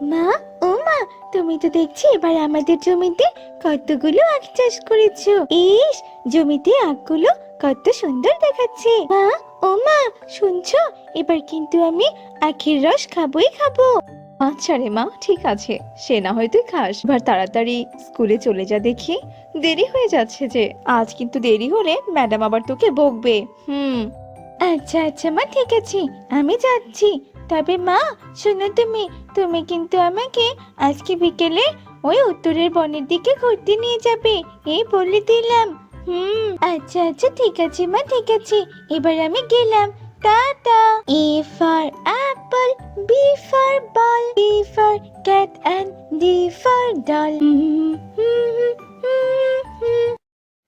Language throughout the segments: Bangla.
মা, ও মা, তুমি তো দেখছি এবার আমাদের জমিতে কতগুলো আখ চাষ করেছো। ইস, জমিতে আখগুলো কত সুন্দর দেখাচ্ছে। মা, ও মা, শুনছো? এবার কিন্তু আমি আখের রস খাবোই খাবো। আচ্ছা রে মা, ঠিক আছে, সে না হয় তুই খাস, এবার তাড়াতাড়ি স্কুলে চলে যা দেখি, দেরি হয়ে যাচ্ছে যে। আজ কিন্তু দেরি হলে ম্যাডাম আবার তোকে বকবে। আচ্ছা আচ্ছা মা, ঠিক আছে, আমি যাচ্ছি। তবে মা, শোনো, তুমি তুমি কিন্তু আমাকে আজকে বিকেলে ওই উত্তরের বনের দিকে ঘুরতে নিয়ে যাবে, এই বলে দিলাম। আচ্ছা আচ্ছা, ঠিক আছে মা, ঠিক আছে। এবার আমি গেলাম। Tata. A for apple, B for ball, B for cat and D for doll.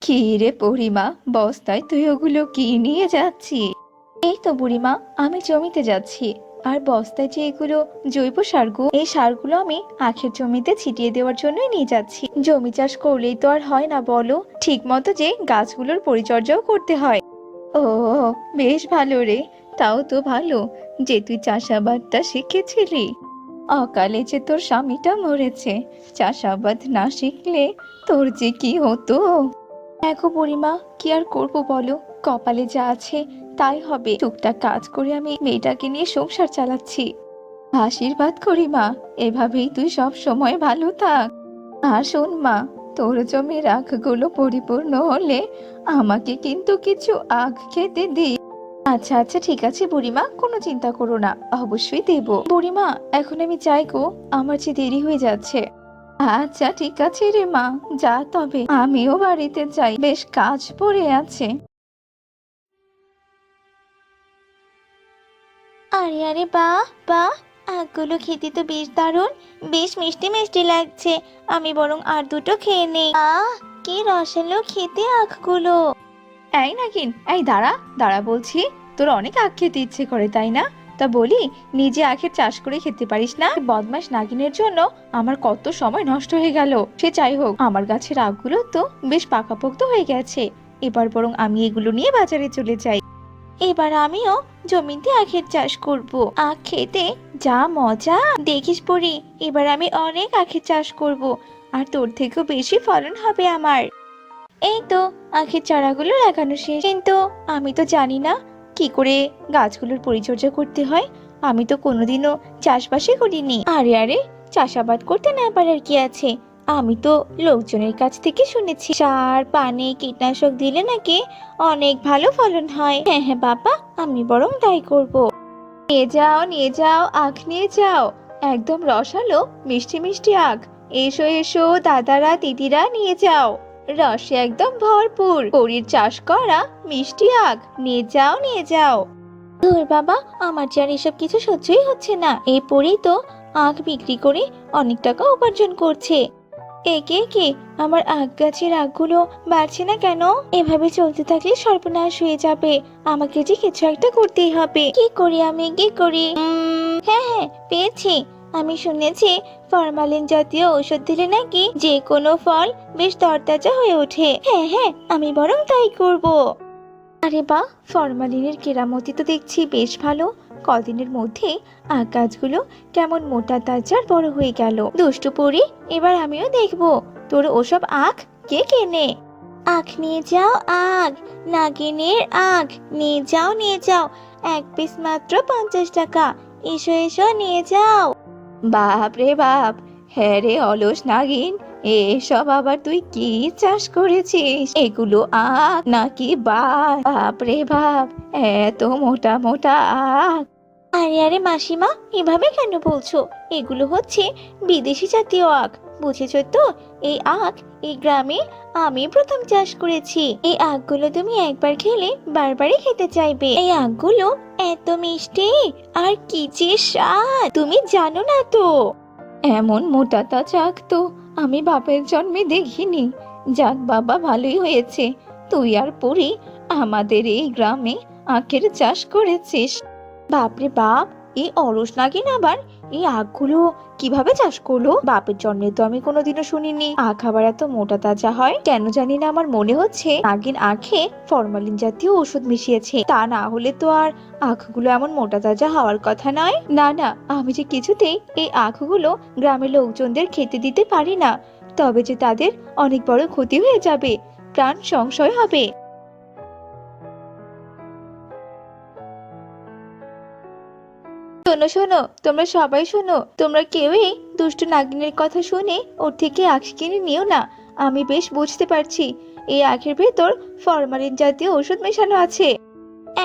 কি রে পরিমা, বস্তায় তুই ওগুলো কি নিয়ে যাচ্ছিস? এই তো বুড়িমা, আমি জমিতে যাচ্ছি। আর বস্তায় যে এগুলো জৈব সার গো, এই সারগুলো আমি আখের জমিতে ছিটিয়ে দেওয়ার জন্যই নিয়ে যাচ্ছি। জমি চাষ করলেই তো আর হয় না বলো, ঠিক মতো যে গাছগুলোর পরিচর্যাও করতে হয়। ও, বেশ ভালো রে। তাও তো ভালো যে তুই চাষাবাদটা শিখেছিলি। অকালে যে তোর স্বামীটা মরেছে, চাষাবাদ না শিখলে তোর যে কি হতো। দেখো বুড়িমা, কি আর করব বলো, কপালে যা আছে তাই হবে। টুকটাক কাজ করে আমি মেয়েটাকে নিয়ে সংসার চালাচ্ছি। আশীর্বাদ করি মা, এভাবেই তুই সব সময় ভালো থাক। আর শোন মা, তোর জমির আখগুলো পরিপূর্ণ হলে আমাকে কিন্তু কিছু আখ খেতে দি। আচ্ছা আচ্ছা, ঠিক আছে বুড়িমা, কোনো চিন্তা করো না, অবশ্যই দেব। বুড়িমা, এখন আমি যাই গো, আমার যে দেরি হয়ে যাচ্ছে। আচ্ছা ঠিক আছে রে মা, যা তবে, আমিও বাড়িতে যাই, বেশ কাজ পড়ে আছে। আরে আরে, বাহ বাহ, আখগুলো খেতে তো বেশ দারুণ, বেশ মিষ্টি মিষ্টি লাগছে। আমি বরং আর দুটো খেয়ে নেই। কি রসালো খেতে আখগুলো। এই নাগিন, এই দাঁড়া দাঁড়া বলছি। তোর অনেক আখ খেতে ইচ্ছে করে তাই না? তা বলি, নিজে আখের চাষ করে খেতে পারিস না? বদমাস নাগিনের জন্য আমার কত সময় নষ্ট হয়ে গেল। সে যাই হোক, আমার গাছের আখগুলো তো বেশ পাকাপোক্ত হয়ে গেছে। এবার বরং আমি এগুলো নিয়ে বাজারে চলে যাই। এবার আমিও জমিতে আখের চাষ করব। আখ খেতে যা মজা, দেখিস পরি, এবার আমি অনেক আখের চাষ করব, আর তোর থেকেও বেশি ফলন হবে আমার। এই তো আখের চারাগুলো লাগানো শেষ, কিন্তু আমি তো জানি না কি করে গাছগুলোর পরিচর্যা করতে হয়। আমি তো কোনোদিনও চাষবাসই করিনি। আরে আরে, চাষাবাদ করতে না পারার কি আছে? আমি তো লোকজনের কাছ থেকে শুনেছি সার পানি কীটনাশক দিলে নাকি অনেক ভালো ফলন হয়। হ্যাঁ হ্যাঁ বাবা, আমি বরং তাই করব। নিয়ে যাও নিয়ে যাও, আখ নিয়ে যাও, একদম রসালো মিষ্টি মিষ্টি আখ। এসো এসো দাদারা দিদিরা, নিয়ে যাও, রসে একদম ভরপুর পরীর চাষ করা মিষ্টি আখ, নিয়ে যাও নিয়ে যাও। ধুর বাবা, আমার যে আর এসব কিছু সহ্যই হচ্ছে না। এই পরেই তো আখ বিক্রি করে অনেক টাকা উপার্জন করছে। একে একে আমার আখ গাছের আখগুলো বাড়ছে না কেন? এভাবে চলতে থাকলে সর্বনাশ হয়ে যাবে। আমাকে যে কিছু একটা করতেই হবে। কি করি আমি, কি করি? হ্যাঁ হ্যাঁ, পেয়েছি। আমি শুনেছি ফরমালিন জাতীয় ঔষধ দিলে নাকি যে কোনো ফল বেশ তরতাজা হয়ে ওঠে। হ্যাঁ হ্যাঁ, আমি বরং তাই করব। আরে বাহ, ফরমালিনের কেরামতি তো দেখছি বেশ ভালো। কদিনের মধ্যে আখ গাছগুলো কেমন মোটা তাজার বড় হয়ে গেল। দুষ্টু পরি, এবার আমিও দেখব তোর ওসব আখ কে কেনে। আখ নিয়ে যাও, আখ, নাগিনের আখ, নিয়ে যাও নিয়ে যাও, এক পিস মাত্র 50 টাকা। এসো এসো, নিয়ে যাও। বাপ রে বাপ, হ্যাঁ রে অলস নাগিন, এসব আবার তুই কি চাষ করেছিস? এগুলো আখ নাকি বাপ রে বাপ, এত মোটা মোটা আখ। আরে আরে মাসিমা, এভাবে কেন বলছো? এগুলো হচ্ছে বিদেশি জাতীয় আখ, বুঝেছো তো? এই আখ এই গ্রামে আমি প্রথম চাষ করেছি। এই আখগুলো তুমি একবার খেলে বারবারই খেতে চাইবে। এই আখগুলো এত মিষ্টি, আর কি যে স্বাদ, তুমি জানো না তো? এমন মোটা তাজা আখ তো আমি বাপের জন্মে দেখিনি। যাক বাবা, ভালোই হয়েছে তুই আর পরি আমাদের এই গ্রামে আখের চাষ করেছিস। বাপরে বাপ, এই অলস নাগিন আবার এই আখগুলো কিভাবে চাষ করলো? বাপের জন্মে তো আমি কোনোদিনও শুনিনি আখ আবার এত মোটা তাজা হয়। কেন জানি না আমার মনে হচ্ছে নাগিন আখে ফরমালিন জাতীয় ওষুধ মিশিয়েছে। তা না হলে তো আর আখগুলো এমন মোটা তাজা হওয়ার কথা নয়। না না, আমি যে কিছুতেই এই আখগুলো গ্রামের লোকজনদের খেতে দিতে পারি না, তবে যে তাদের অনেক বড় ক্ষতি হয়ে যাবে, প্রাণ সংশয় হবে। শোনো শোনো, তোমরা সবাই শোনো, তোমরা কেউই দুষ্টু নাগিনের কথা শুনে ওর থেকে আখ কিনে নিও না। আমি বেশ বুঝতে পারছি এই আখের ভেতর ফরমালিন জাতীয় ওষুধ মেশানো আছে।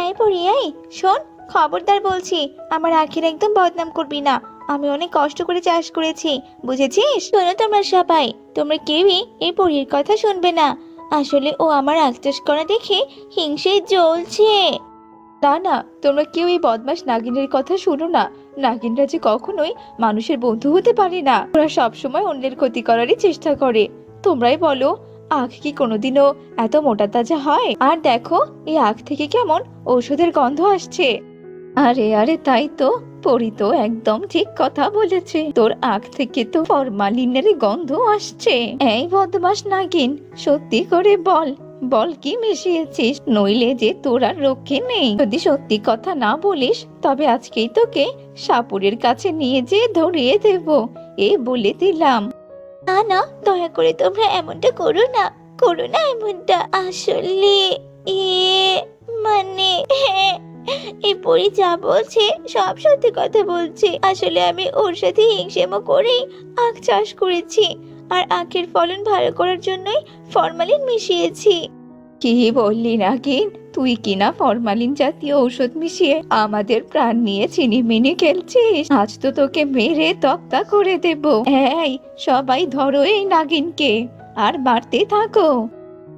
এই পড়ি, এই শোন, খবরদার বলছি, আমার আখের একদম বদনাম করবি না। আমি অনেক কষ্ট করে চাষ করেছি, বুঝেছিস? শোনো তোমরা সবাই, তোমরা কেউই এই পরীর কথা শুনবে না। আসলে ও আমার আখ চাষ করা দেখে হিংসে জ্বলছে। না না, তোমরা কেউ এই বদমাস নাগিনের কথা শুনো না। নাগিনরা যে কখনোই মানুষের বন্ধু হতে পারে না, ওরা সবসময় অন্যের ক্ষতি করারই চেষ্টা করে। তোমরাই বলো, আখ কি কোনোদিনও এত মোটা তাজা হয়? আর দেখো, এই আখ থেকে কেমন ঔষধের গন্ধ আসছে। আরে আরে, তাই তো, পরি তো একদম ঠিক কথা বলেছে। তোর আখ থেকে তো ফরমালিনের গন্ধ আসছে। এই বদমাস নাগিন, সত্যি করে বল, বল কি মিশিয়েছিস, নইলে যে তোর আর রক্ষে নেই। যদি সত্যি কথা না বলিস তবে আজকেই তোকে সাপুরের কাছে নিয়ে যেয়ে ধরিয়ে দেব, এই বলে দিলাম। না না, দয়া করে তোমরা এমনটা করো না, করো না এমনটা। আসলে এ মানে এই পরি যা বলছে সব সত্যি কথা বলছে। আসলে আমি ওর সাথে হিংসেমো করেই আখ চাষ করেছি, আর আখের ফলন ভালো করার জন্যই ফরমালিন মিশিয়েছি। কি বললি নাগিন, তুই কিনা ফরমালিন জাতীয় ঔষধ মিশিয়ে আমাদের প্রাণ নিয়ে চিনিমিনি খেলছিস? আজ তো তোকে মেরে তক্তা করে দেব। এই, সবাই ধরো এই নাগিনকে আর মারতে থাকো।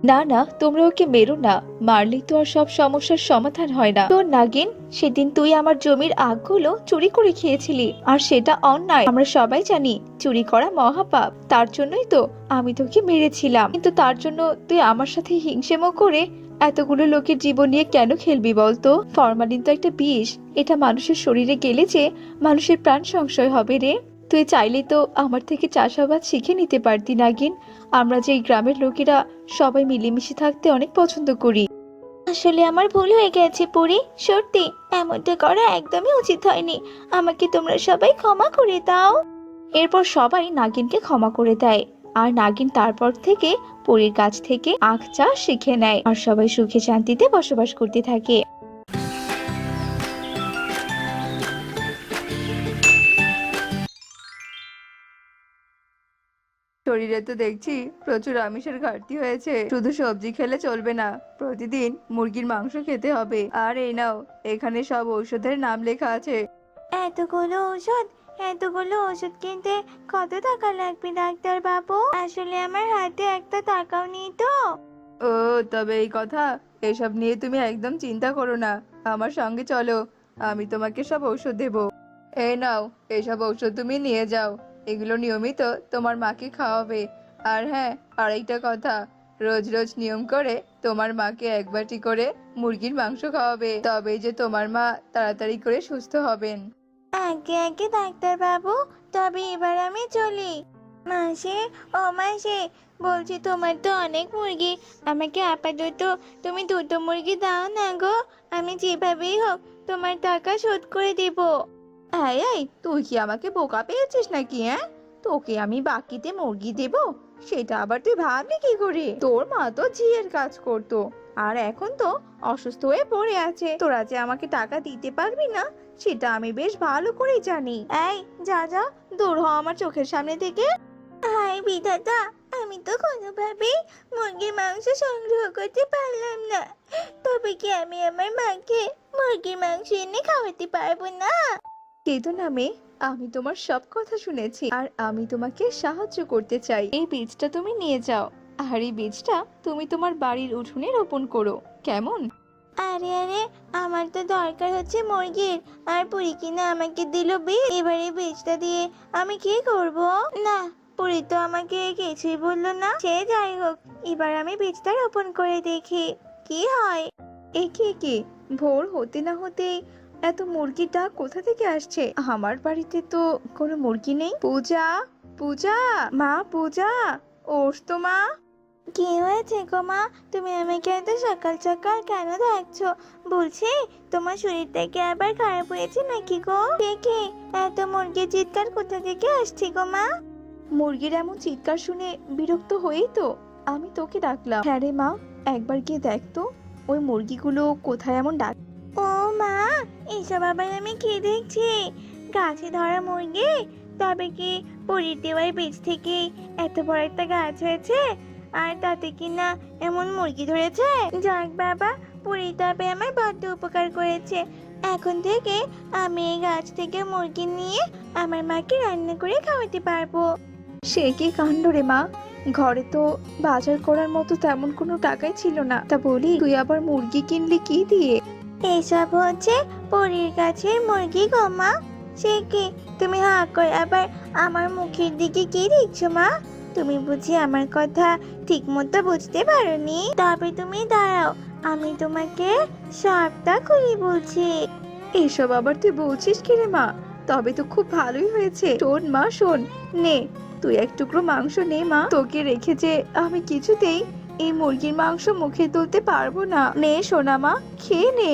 না না, তোমরা ওকে মেরো না, মারলেই তো আর সব সমস্যার সমাধান হয় না। তোর নাগিন, সেদিন তুই আমার জমির আখগুলো চুরি করে খেয়েছিলি, আর সেটা অন্যায়। আমরা সবাই জানি চুরি করা মহাপাপ। তার জন্যই তো আমি তোকে মেরেছিলাম। কিন্তু তার জন্য তুই আমার সাথে হিংসেমো করে এতগুলো লোকের জীবন নিয়ে কেন খেলবি বলতো? ফরমালিন তো একটা বিষ, এটা মানুষের শরীরে গেলে যে মানুষের প্রাণ সংশয় হবে রে। তুই চাইলে তো আমার থেকে চাষাবাদ শিখে নিতে পারতি নাগিন। আমরা যে এই গ্রামের লোকেরা সবাই মিলেমিশে থাকতে অনেক পছন্দ করি। আসলে আমার ভুল হয়ে গেছে পরি, সত্যি এমনটা করা একদমই উচিত হয়নি। আমাকে তোমরা সবাই ক্ষমা করে দাও। এরপর সবাই নাগিনকে ক্ষমা করে দেয়, আর নাগিন তারপর থেকে পরীর কাছ থেকে আখ চাষ শিখে নেয়, আর সবাই সুখে শান্তিতে বসবাস করতে থাকে। শরীরে তো দেখছি প্রচুর আমিষের ঘাটতি হয়েছে। শুধু সবজি খেলে চলবে না, প্রতিদিন মুরগির মাংস খেতে হবে। আর এই নাও, এখানে সব ঔষধের নাম লেখা আছে। এতগুলো ওষুধ কিনতে কত টাকা লাগবে ডাক্তার বাবু? আসলে আমার হাতে একটা টাকাও নেই তো। ও, তবে এই কথা, এসব নিয়ে তুমি একদম চিন্তা করো না। আমার সঙ্গে চলো, আমি তোমাকে সব ঔষধ দেব। এই নাও, এসব ঔষধ তুমি নিয়ে যাও। এগুলো নিয়মিত তোমার মাকে খাওয়াবে। আর হ্যাঁ, আরেকটা কথা, রোজ রোজ নিয়ম করে তোমার মাকে এক বাটি করে মুরগির মাংস খাওয়াবে, তবেই যে তোমার মা তাড়াতাড়ি করে সুস্থ হবেন। আগে আগে ডাক্তার বাবু, তবে এবার আমি চলি। মাসি, ও মাসি, বলছি তোমার তো অনেক মুরগি, আমাকে আপাতত তুমি দুটো মুরগি দাও না গো। আমি যেভাবেই হোক তোমার টাকা শোধ করে দেব। এই এই, তুই কি আমাকে বোকা পেয়েছিস নাকি? হ্যাঁ, তোকে আমি বাকিতে মুরগি দেব, সেটা আবার তুই ভাবলি কি করে? তোর মা তো ঝিয়ের কাজ করতো, আর এখন তো অসুস্থ হয়ে পড়ে আছে। তোরা যে আমাকে টাকা দিতে পারবি না, সেটা আমি বেশ ভালো করেই জানি। এই, যা যা, দূর হ আমার চোখের সামনে থেকে। হায় বিধাতা, আমি তো কোনোভাবেই মুরগির মাংস সংগ্রহ করতে পারলাম না। তবে কি আমি আমার মাকে মুরগির মাংস এনে খাওয়াতে পারবো না? কেঁদো না মেয়ে, আমি তোমার সব কথা শুনেছি, আর আমি তোমাকে সাহায্য করতে চাই। এই বীজটা তুমি নিয়ে যাও, আর এই বীজটা তুমি তোমার বাড়ির উঠোনে রোপণ করো, কেমন? আরে আরে, আমার তো দরকার হচ্ছে মুরগির, আর পুরি কিনা আমাকে দিল বীজ। এবারে বীজটা দিয়ে আমি কি করব? না, পুরি তো আমাকে কিছুই বললো না। সে যাই হোক, এবার আমি বীজটা রোপণ করে দেখি কি হয়। একে ভোর হতে না হতেই এত মুরগির ডাক কোথা থেকে আসছে? আমার বাড়িতে তো কোনো মুরগি নেই। পূজা, পূজা, মা পূজা, ওঠ তো মা। কি হয়েছে গো মা? তুমি আমাকে এত সকাল সকাল কেন ডাকছো? বলছি তোমার শরীরটা কি আবার খারাপ হয়েছে নাকি গো? কে কে এত মুরগির চিৎকার কোথা থেকে আসছে গো মা? মুরগির এমন চিৎকার শুনে বিরক্ত হয়েই তো আমি তোকে ডাকলাম। হ্যাঁ রে মা, একবার গিয়ে দেখ তো ওই মুরগিগুলো কোথায় এমন ডাক। ও মা, এসব আবার আমি কি দেখছি? গাছে ধরা মুরগি? তবে কি পরীর দেওয়ার বীজ থেকে এত বড় একটা গাছ হয়েছে? আর তাতে কি না এমন মুরগি ধরেছে? যাক বাবা, পরী তবে আমার বড্ড উপকার করেছে। এখন থেকে আমি এই গাছ থেকে মুরগি নিয়ে আমার মাকে রান্না করে খাওয়াতে পারবো। সে কি কাণ্ড রে মা, ঘরে তো বাজার করার মতো তেমন কোনো টাকাই ছিল না। তা বলি, তুই আবার মুরগি কিনলি কি দিয়ে? এইসব হচ্ছে পরীর গাছের মুরগি গো মা। সে কি, তুমি হাঁ করে আবার আমার মুখের দিকে কি দেখছো মা? তুমি বুঝি আমার কথা ঠিক মতো বুঝতে পারোনি? তবে তুমি দাঁড়াও, আমি তোমাকে সবটা খুলে বলছি। এসব আবার তুই বলছিস কি রে মা? তবে তো খুব ভালোই হয়েছে। শোন মা, শোন, নে তুই এক টুকরো মাংস নে মা। তোকে রেখে যে আমি কিছুতেই এই মুরগির মাংস মুখে তুলতে পারবো না। নে সোনা মা, খেয়ে নে।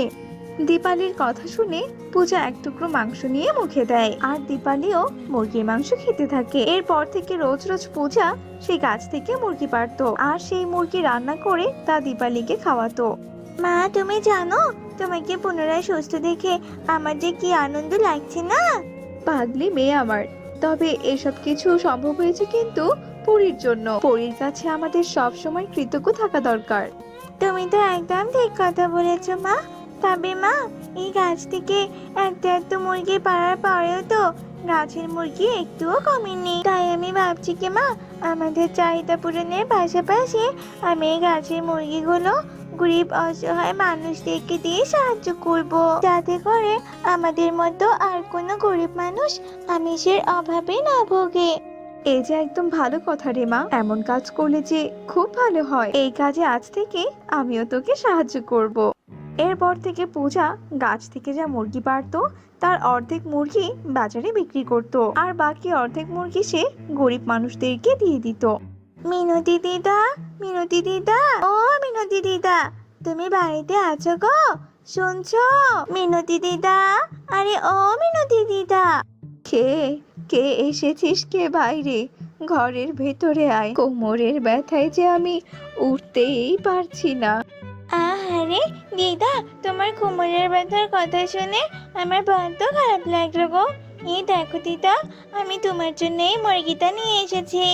দীপালির কথা শুনে পূজা এক টুকরো মাংস নিয়ে মুখে দেয়, আর দীপালিও মুরগির মাংস খেতে থাকে। এরপর থেকে রোজ রোজ পূজা সেই গাছ থেকে মুরগি পারতো, আর সেই মুরগি রান্না করে তা দীপালিকে খাওয়াতো। মা তুমি জানো, তোমাকে পুনরায় সুস্থ দেখে আমার যে কি আনন্দ লাগছে না? পাগলি মেয়ে আমার, তবে এসব কিছু সম্ভব হয়েছে কিন্তু পরীর জন্য। পরীর কাছে আমাদের সব সময় কৃতজ্ঞ থাকা দরকার। তুমি তো একদম ঠিক কথা বলেছো মা। তবে মা, এই গাছ থেকে একটা একটা মুরগি পাড়ার পরেও তো গাছের মুরগি একটুও কমেনি। তাই আমি ভাবছি কি মা, আমাদের চাহিদা পূরণের পাশাপাশি আমি এই গাছের মুরগিগুলো গরিব অসহায় মানুষদেরকে দিয়ে সাহায্য করব, যাতে করে আমাদের মতো আর কোনো গরিব মানুষ আমিষের অভাবে না ভোগে। এই যে একদম ভালো কথা রে মা, এমন কাজ করলে যে খুব ভালো হয়। এই কাজে আজ থেকে আমিও তোকে সাহায্য করব। এরপর থেকে পূজা গাছ থেকে যা মুরগি পারতো তার অর্ধেক মুরগি বাজারে বিক্রি করত, আর বাকি অর্ধেক মুরগি সে গরিব মানুষদেরকে দিয়ে দিত। মিনতি দিদা, মিনতি দিদা, ও মিনতি দিদা, তুমি বাড়িতে আছো গো? শুনছো মিনতি দিদা? আরে ও মিনতি দিদা। কে কে এসেছিস কে বাইরে? ঘরের ভেতরে আয়, কোমরের ব্যথায় যে আমি উঠতেই পারছি না। আরে দিদা, তোমার কোমরের ব্যথার কথা শুনে আমার বড্ড খারাপ লাগলো গো। এই দেখো দিদা, আমি তোমার জন্য এই মুরগিটা নিয়ে এসেছি।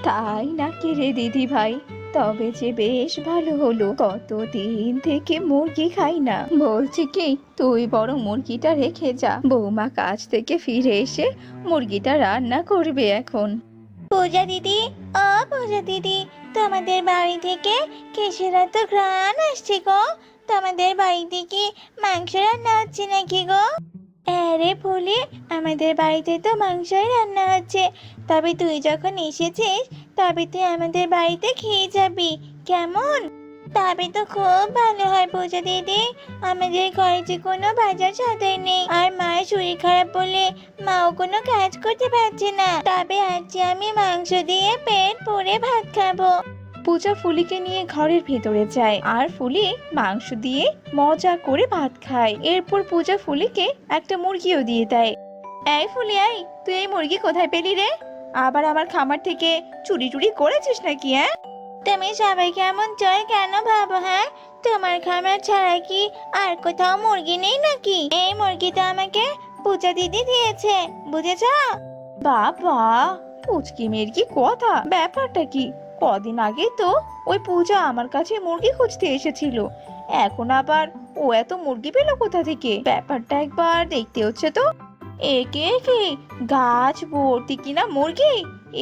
তাই নাকি রে দিদি ভাই? তবে যে বেশ ভালো হলো, কতদিন থেকে মুরগি খাই না। বলছি কি, তুই বরং মুরগিটা রেখে যা, বৌমা কাজ থেকে ফিরে এসে মুরগিটা রান্না করবে এখন। পূজা দিদি, ও পূজা দিদি, তোমাদের বাড়ি থেকে কিসের এত ঘ্রাণ আসছে গো? তোমাদের বাড়িতে কি মাংস রান্না হচ্ছে নাকি গো? আরে ফুলি, আমাদের বাড়িতে তো মাংসই রান্না হচ্ছে। তবে তুই যখন এসেছিস, তবে তুই আমাদের বাড়িতে খেয়ে যাবি, কেমন? তবে তো খুব ভালো হয় পূজা দিদি। আমাদের ঘরে যে কোনো বাজার সদাই নেই, আর মায়ের শরীর খারাপ বলে মাও কোনো কাজ করতে পারছে না। তবে আজ আমি মাংস দিয়ে পেট ভরে ভাত খাবো। পূজা ফুলিকে নিয়ে ঘরের ভেতরে যায়, আর ফুলি মাংস দিয়ে মজা করে ভাত খায়। এরপর পূজা ফুলিকে একটা মুরগিও দিয়ে দেয়। এই ফুলি, এই তুই এই মুরগি কোথায় পেলি রে? আবার আমার খামার থেকে চুরি টুরি করেছিস নাকি? হ্যাঁ, তুমি সবাইকে এমন চয় কেন ভাবো? হ্যাঁ, তোমার খামার ছাড়া কি আর কোথাও মুরগি নেই নাকি? এই মুরগিটা আমাকে পূজা দিদি দিয়েছে, বুঝেছ? বাবা, পুচকি মেয়ের কি কথা! ব্যাপারটা কি? কদিন আগে তো ওই পূজা আমার কাছে মুরগি খুঁজতে এসেছিল, এখন আবার ও এত মুরগি পেলো কোথা থেকে? ব্যাপারটা একবার দেখতে হচ্ছে তো। একে একে গাছ ভর্তি কিনা মুরগি,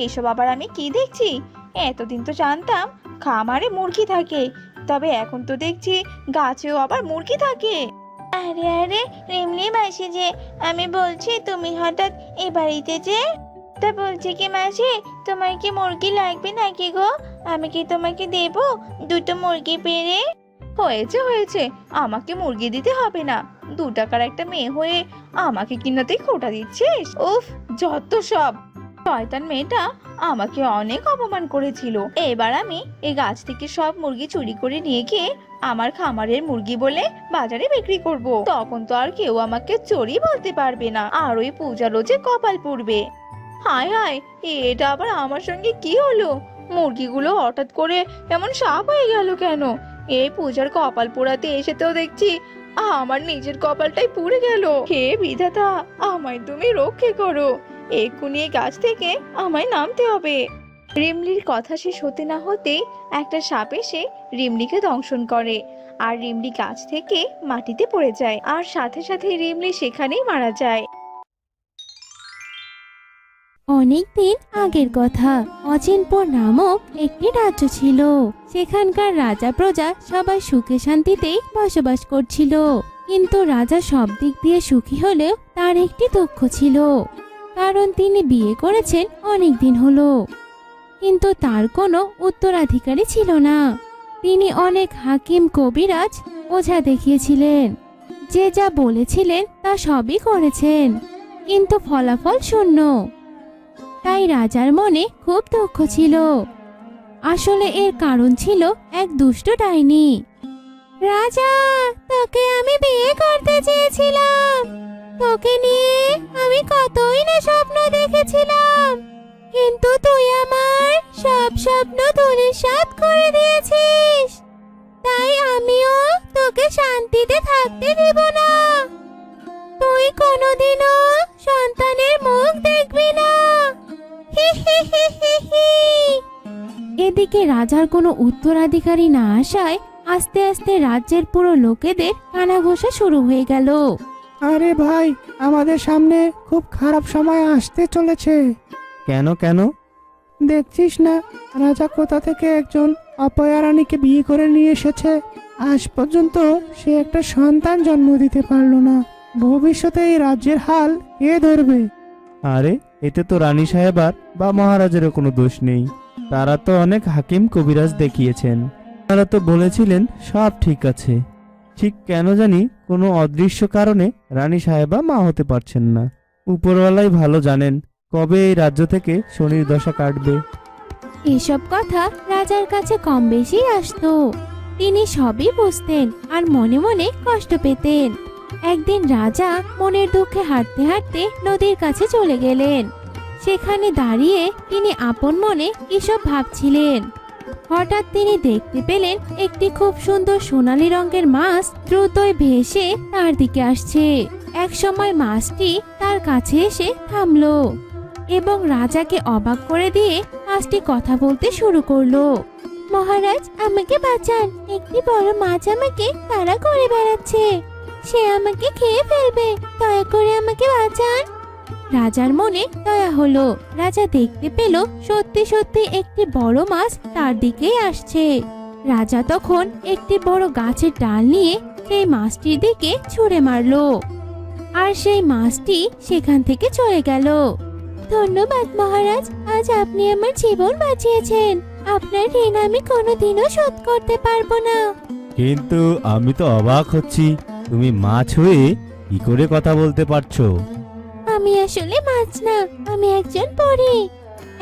এসব আবার আমি কি দেখছি? এতদিন তো জানতাম খামারে মুরগি থাকে, তবে এখন তো দেখছি গাছেও আবার মুরগি থাকে। আরে আরে রিমলি মাসি যে, আমি বলছি তুমি হঠাৎ এ বাড়িতে যে? তা বলছি কি মাসি, তোমার কি মুরগি লাগবে নাকি গো? আমি কি তোমাকে দেবো দুটো মুরগি পেড়ে? হয়েছে হয়েছে, আমাকে মুরগি দিতে হবে না, টাকার একটা মেয়ে হয়ে আমাকে কিনাতেই খোটা দিচ্ছিস? উফ, যত সব। শয়তান মেয়েটা আমাকে অনেক অপমান করেছিল। এবার আমি এই গাছ থেকে সব মুরগি চুরি করে নিয়ে গিয়ে আমার খামারের মুরগি বলে বাজারে বিক্রি করব। তখন তো আর কেউ আমাকে চোরই বলতে পারবে না, আর ওই পূজারও যে কপাল পুড়বে। হায় হায়, এটা আবার আমার সঙ্গে কি হলো? মুরগিগুলো হঠাৎ করে এমন সাপ হয়ে গেল কেন? এই পূজার কপাল পোড়াতে এসে তো দেখছি আমার নিজের কপালটাই পুড়ে গেল। হে বিধাতা, আমায় তুমি রক্ষে করো। এক্ষুনি এই গাছ থেকে আমায় নামতে হবে। রিমলির কথা শেষ হতে না হতেই একটা সাপ এসে রিমলিকে দংশন করে, আর রিমলি গাছ থেকে মাটিতে পড়ে যায়, আর সাথে সাথে রিমলি সেখানেই মারা যায়। অনেকদিন আগের কথা, অচিনপুর নামক একটি রাজ্য ছিল। সেখানকার রাজা প্রজা সবাই সুখে শান্তিতেই বসবাস করছিল। কিন্তু রাজা সব দিক দিয়ে সুখী হলেও তার একটি দুঃখ ছিল, কারণ তিনি বিয়ে করেছেন অনেক দিন হলো, কিন্তু তার কোনো উত্তরাধিকারী ছিল না। তিনি অনেক হাকিম, কবিরাজ, ওঝা দেখিয়েছিলেন, যে যা বলেছিলেন তা সবই করেছেন, কিন্তু ফলাফল শূন্য। তাই রাজার মনে খুব দুঃখ ছিল। আসলে এর কারণ ছিল এক দুষ্ট ডাইনি। রাজা, তোকে আমি বিয়ে করতে চেয়েছিলাম। তোকে নিয়ে আমি কতই না স্বপ্ন দেখেছিলাম, কিন্তু তুই আমার সব স্বপ্ন ধূলিসাৎ করে দিয়েছিস। তাই আমিও তোকে শান্তিতে থাকতে দেব না। তুই কোনোদিনও সন্তানের মুখ দেখবি না। হি হি হি হি হি। এদিকে রাজার কোনো উত্তরাধিকারী না আসায় আস্তে আস্তে রাজ্যের পুরো লোকেদের কানাঘোষা শুরু হয়ে গেল। আরে ভাই, আমাদের সামনে খুব খারাপ সময় আসতে চলেছে। কেন কেন? দেখছিস না, রাজা কোথা থেকে একজন অপয়া রানীকে বিয়ে করে নিয়ে এসেছে। আজ পর্যন্ত সে একটা সন্তান জন্ম দিতে পারলো না। ভবিষ্যতে এই রাজ্যের হাল কে ধরবে? আরে, এতে তো রানী সাহেবার বা মহারাজেরও কোনো দোষ নেই। তারা তো অনেক হাকিম কবিরাজ দেখিয়েছেন, তারা তো বলেছিলেন সব ঠিক আছে। ঠিক কেন জানি কোনো অদৃশ্য কারণে রানী সাহেবা মা হতে পারছেন না। উপরওয়ালাই ভালো জানেন কবে এই রাজ্য থেকে শনির দশা কাটবে। এসব কথা রাজার কাছে কম বেশি আসতো। তিনি সবই বুঝতেন আর মনে মনে কষ্ট পেতেন। একদিন রাজা মনের দুঃখে হাঁটতে হাঁটতে নদীর কাছে চলে গেলেন। সেখানে দাঁড়িয়ে তিনি আপন মনে এসব ভাবছিলেন। হঠাৎ তিনি দেখতে পেলেন একটি খুব সুন্দর সোনালী রঙের মাছ দ্রুতই ভেসে তার দিকে আসছে। একসময় মাছটি তার কাছে এসে থামলো এবং রাজাকে অবাক করে দিয়ে মাছটি কথা বলতে শুরু করলো। মহারাজ, আমাকে বাঁচান, একটি বড় মাছ আমাকে তাড়া করে বেড়াচ্ছে। সে আমাকে খেয়ে ফেলবে, দয়া করে আমাকে বাঁচান। রাজার মনে দয়া হলো। রাজা দেখতে পেল সত্যি সত্যি একটি বড় মাছ তার দিকেই আসছে। রাজা তখন একটি বড় গাছের ডাল নিয়ে সেই মাছটির দিকে ছুঁড়ে মারলো, আর সেই মাছটি সেখান থেকে চলে গেল। ধন্যবাদ মহারাজ, আজ আপনি আমার জীবন বাঁচিয়েছেন। আপনার ঋণ আমি কোনোদিনও শোধ করতে পারবো না। কিন্তু আমি তো অবাক হচ্ছি, তুমি মাছ হয়ে কি করে কথা বলতে পারছো? আমি আসলে মাছ না, আমি একজন পরী।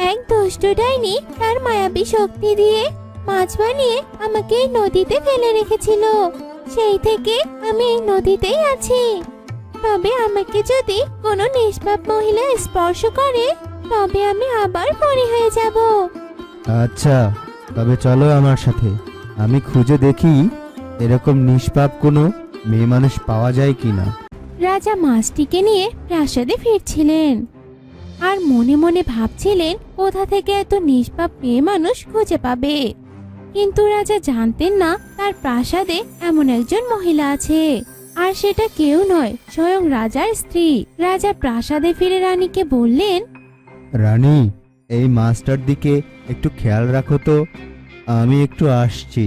এক দুষ্ট ডাইনি তার মায়াবী শক্তি দিয়ে মাছ বানিয়ে আমাকে এই নদীতে ফেলে রেখেছিল। সেই থেকে আমি এই নদীতেই আছি। তবে আমাকে যদি কোনো নিষ্পাপ মহিলা স্পর্শ করে, তবে আমি আবার পরী হয়ে যাব। আচ্ছা, তবে চলো আমার সাথে, আমি খুঁজে দেখি এরকম নিষ্পাপ কোনো মেয়ে মানুষ পাওয়া যায় কিনা। রাজা মাছটিকে নিয়ে প্রাসাদে ফিরছিলেন আর মনে মনে ভাবছিলেন কোথা থেকে এত নিষ্পাপ মেয়ে মানুষ খুঁজে পাবে। কিন্তু রাজা জানতেন না তার প্রাসাদে এমন একজন মহিলা আছে, আর সেটা কেউ নয়, স্বয়ং রাজার স্ত্রী। রাজা প্রাসাদে ফিরে রানীকে বললেন, রানী, এই মাছটার দিকে একটু খেয়াল রাখো তো, আমি একটু আসছি।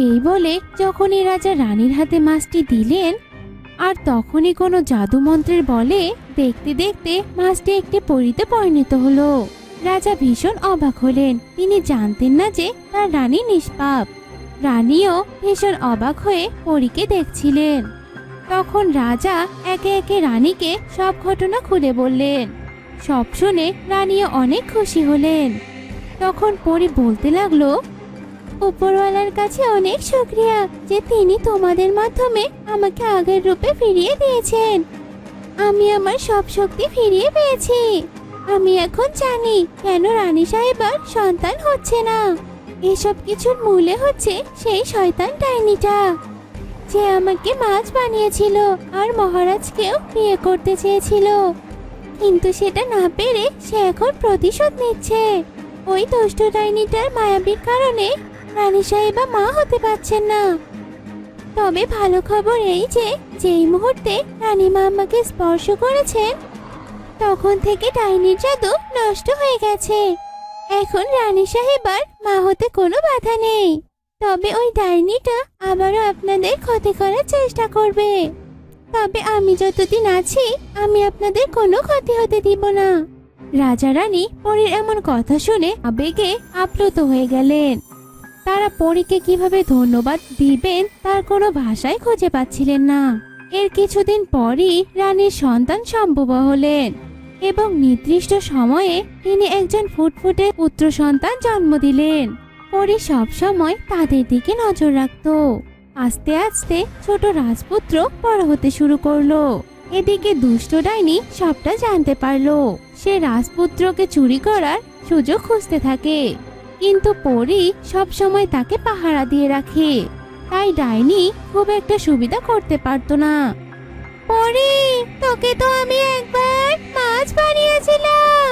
এই বলে যখনই রাজা রানীর হাতে মাছটি দিলেন, আর তখনই কোনো জাদু মন্ত্রের বলে দেখতে দেখতে মাছটি একটি পরীতে পরিণত হলো। রাজা ভীষণ অবাক হলেন। তিনি জানতেন না যে তার রানী নিষ্পাপ। রানীও ভীষণ অবাক হয়ে পরীকে দেখছিলেন। তখন রাজা একে একে রানীকে সব ঘটনা খুলে বললেন। সব শুনে রানীও অনেক খুশি হলেন। তখন পরী বলতে লাগলো, উপরওয়ালার কাছে অনেক শুকরিয়া যে তিনি তোমাদের মাধ্যমে আমাকে আগের রূপে ফিরিয়ে দিয়েছেন। আমি আমার সব শক্তি ফিরিয়ে পেয়েছি। আমি এখন জানি কেন রানী সাহেবার সন্তান হচ্ছে না। এসব কিছুর মূলে হচ্ছে সেই শয়তান ডাইনিটা, যে আমাকে মাছ বানিয়েছিল আর মহারাজকেও বিয়ে করতে চেয়েছিল, কিন্তু সেটা না পেরে সে এখন প্রতিশোধ নিচ্ছে। ওই দুষ্ট ডাইনিটার মায়াবীর কারণে রানী সাহেবা মা হতে পারছেন না। তবে ভালো খবর এই যে যেই মুহূর্তে রানীমা আমাকে স্পর্শ করেছেন তখন থেকে ডাইনির জাদু নষ্ট হয়ে গেছে। এখন রানী সাহেবার মা হতে কোনো বাধা নেই। তবে ওই ডাইনিটা আবারও আপনাদের ক্ষতি করার চেষ্টা করবে। তবে আমি যতদিন আছি আমি আপনাদের কোনো ক্ষতি হতে দিব না। রাজা রানী পরীর এমন কথা শুনে আবেগে আপ্লুত হয়ে গেলেন। তারা পরীকে কিভাবে ধন্যবাদ দিবেন তার কোনো ভাষাই খুঁজে পাচ্ছিলেন না। এর কিছুদিন পরই রানীর সন্তান সম্ভব হলেন এবং নির্দিষ্ট সময়ে তিনি একজন ফুটফুটে পুত্র সন্তান জন্ম দিলেন। পরী সব সময় তাদের দিকে নজর রাখত। আস্তে আস্তে ছোট রাজপুত্র বড় হতে শুরু করলো। এদিকে দুষ্ট ডাইনি সবটা জানতে পারলো। সে রাজপুত্রকে চুরি করার সুযোগ খুঁজতে থাকে, কিন্তু পরী সব সময় তাকে পাহারা দিয়ে রাখে। তাই ডাইনি খুব একটা সুবিধা করতে পারতো না। পরী, তোকে তো আমি একবার মাছ বানিয়েছিলাম।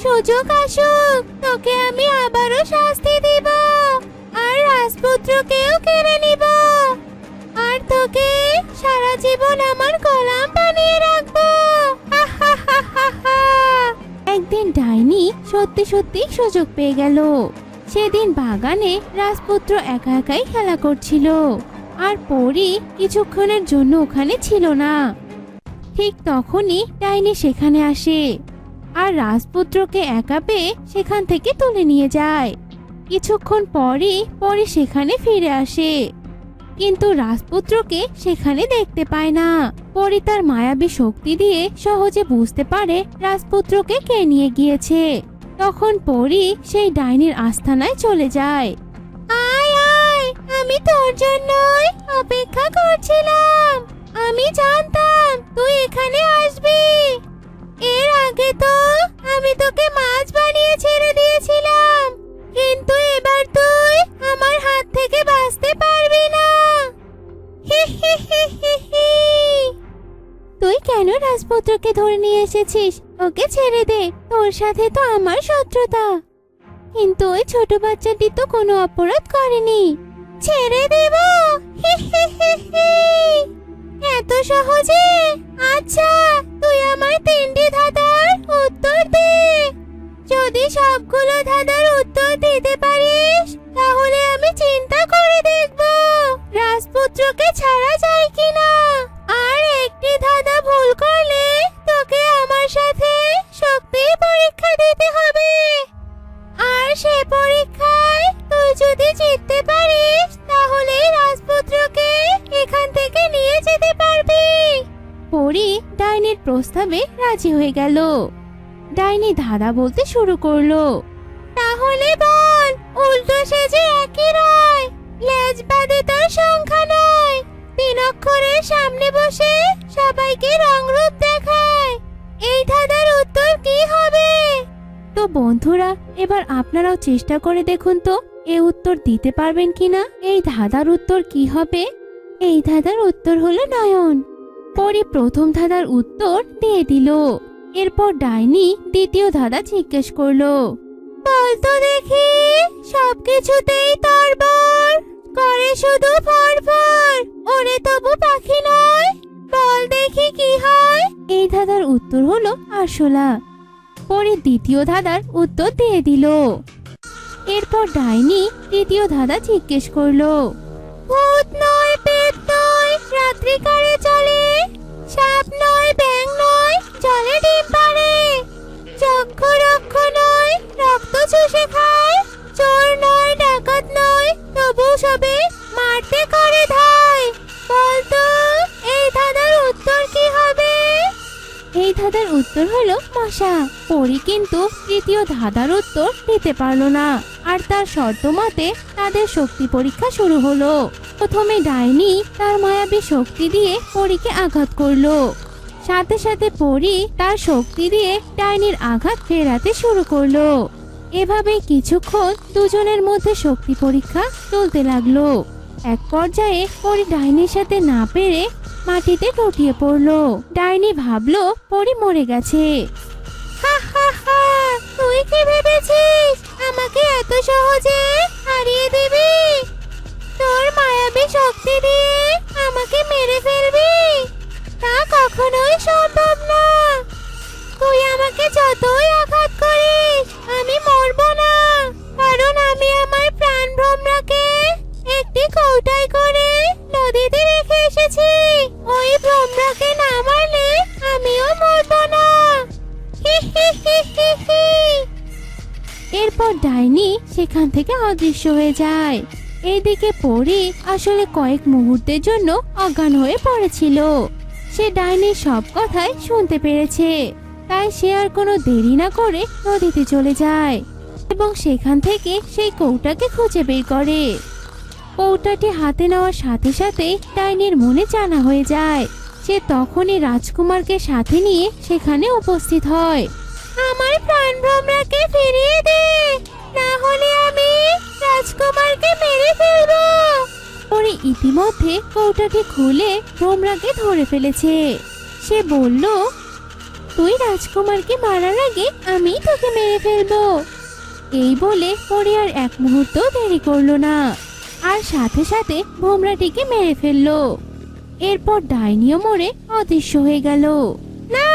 সুযোগ আসুক তোকে আমি আবারও শাস্তি দিব আর রাজপুত্রকেও কেড়ে নিব আর তোকে সারা জীবন আমার গোলাম বানিয়ে রাখবো। একদিন ডাইনি সত্যি সত্যি সুযোগ পেয়ে গেল। সেদিন বাগানে রাজপুত্র একা একাই খেলা করছিল আর পরী কিছুক্ষণের জন্য ওখানে ছিল না। ঠিক তখনই ডাইনি সেখানে আসে আর রাজপুত্রকে একা পেয়ে সেখান থেকে তুলে নিয়ে যায়। কিছুক্ষণ পরই পরী সেখানে ফিরে আসে, কিন্তু রাজপুত্রকে সেখানে দেখতে পায় না। পরী তার মায়াবী শক্তি দিয়ে সহজে বুঝতে পারে রাজপুত্রকে কে নিয়ে গিয়েছে। তখন পরী সেই ডাইনির আস্তানায় চলে যায়। আয় আয়, আমি তোর জন্যই অপেক্ষা করছিলাম। আমি জানতাম তুই এখানে আসবি। এর আগে তো আমি তোকে মাছ বানিয়ে ছেড়ে দিয়েছিলাম, কিন্তু এবার তুই আমার হাত থেকে বাঁচতে পারবি না। তুই কেন রাজপুত্রকে ধরে নিয়ে এসেছিস? ওকে ছেড়ে দে, তোর সাথে তো আমার শত্রুতা। কিন্তু ওই ছোট বাচ্চাটি তো কোনো অপরাধ করেনি। ছেড়ে দেব? এত সহজে? আচ্ছা, তুই আমার 3টি ধাঁধার উত্তর দে। যদি সবগুলো ধাঁধার উত্তর দিতে পারিস তাহলে আমি চিন্তা করে দেখব রাজপুত্রকে ছাড়া যায় কিনা। আর একটি ধাঁধা ভুল করলে তোকে আমার সাথে শক্তির পরীক্ষা দিতে হবে। আর সে পরীক্ষায় তুই যদি জিততে পারিস তাহলে রাজপুত্রকে এখান থেকে নিয়ে যেতে পারবি। পরী ডাইনির প্রস্তাবে রাজি হয়ে গেল। ডাইনি ধাঁধা বলতে শুরু করলো। তাহলে বল, উল্টো সেজে একই রয়, লেজ বাদে তার সংখ্যা নয়, 3 অক্ষরের সামনে বসে সবাইকে রংরূপ দেখায়। এই ধাঁধার উত্তর কি হবে? তো বন্ধুরা, এবার আপনারাও চেষ্টা করে দেখুন তো এই উত্তর দিতে পারবেন কিনা। এই ধাঁধার উত্তর কি হবে? এই ধাঁধার উত্তর হলো নয়ন। পরী প্রথম ধাঁধার উত্তর দিয়ে দিল। এরপর ডাইনি দ্বিতীয় ধাঁধা জিজ্ঞেস করলো। বলতো দেখি, সবকিছুতেই তরবর করে শুধু ফরফর, ওরে তবু পাখি নয়, বল দেখি কি হয়? এই ধাঁধার উত্তর হলো আরশোলা। পরে দ্বিতীয় ধাঁধার উত্তর দিয়ে দিল। এরপর ডাইনি তৃতীয় ধাঁধা জিজ্ঞেস করলো। ভূত নয়, পেট নয়, রাত্রিকারে চলে, সাপ নয়, ব্যাঙ নয়, জলে ডিম পাড়ে, যজ্ঞ রক্ষ নয়, রক্ত চুষে খায়, চোর নয়, ডাকাত নয়, তবু সবে মারতে করে ধায়। বলতো এই ধাঁধার উত্তর হলো মশা। পরী কিন্তু তৃতীয় ধাঁধার উত্তর দিতে পারলো না, আর তার শর্ত মতে তাদের শক্তি পরীক্ষা শুরু হলো। প্রথমে ডাইনি তার মায়াবী শক্তি দিয়ে পরীকে আঘাত করলো। সাথে সাথে পরী তার শক্তি দিয়ে ডাইনির আঘাত ফেরাতে শুরু করলো। এভাবে কিছুক্ষণ দুজনের মধ্যে শক্তি পরীক্ষা চলতে লাগলো। এক পর্যায়ে পরী ডাইনির সাথে না পেরে মাটিতে লুটিয়ে পড়লো। ডাইনি ভাবলো পরী মরে গেছে। হা হা হা, তুই কি ভেবেছিস আমাকে এত সহজে হারিয়ে দিবি? তোর মায়াবী শক্তি দিয়ে আমাকে মেরে ফেলবি? তা কখনোই সম্ভব না। তুই আমাকে যতই আঘাত করিস আমি মরবো না, কারণ আমি আমার প্রাণ ভ্রমরাকে একটি কৌটায় করে নদীতে রেখে এসেছি। ওই ভ্রমরাকে না মারলে আমিও মরবো না। হি হি হি হি হি। এরপর ডাইনি সেখান থেকে অদৃশ্য হয়ে যায়। এইদিকে পরী আসলে কয়েক মুহূর্তের জন্য অজ্ঞান হয়ে পড়েছিল। সে ডাইনির সব কথাই শুনতে পেরেছে, তাই সে আর কোনো দেরি না করে নদীতে চলে যায় এবং সেখান থেকে সেই কৌটাকে খুঁজে বের করে। কৌটাটি হাতে নেওয়ার সাথে সাথে ডাইনির মনে জানা হয়ে যায়। সে তখনই রাজকুমারকে সাথে নিয়ে সেখানে উপস্থিত হয়। আমার প্রাণ ভ্রমরাকে ফিরিয়ে দে, না হলে আমি রাজকুমারকে মেরে ফেলবো। পরে ইতিমধ্যে কৌটাটি খুলে ভ্রমরাকে ধরে ফেলেছে। সে বলল, তুই রাজকুমারকে মারার আগে আমি তোকে মেরে ফেলবো। এই বলে পরী আর এক মুহূর্ত দেরি করলো না, আর সাথে সাথে ভোমরাটিকে মেরে ফেললো। এরপর ডাইনিও মরে অদৃশ্য হয়ে গেল। না!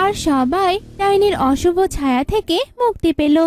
আর সবাই ডাইনির অশুভ ছায়া থেকে মুক্তি পেল।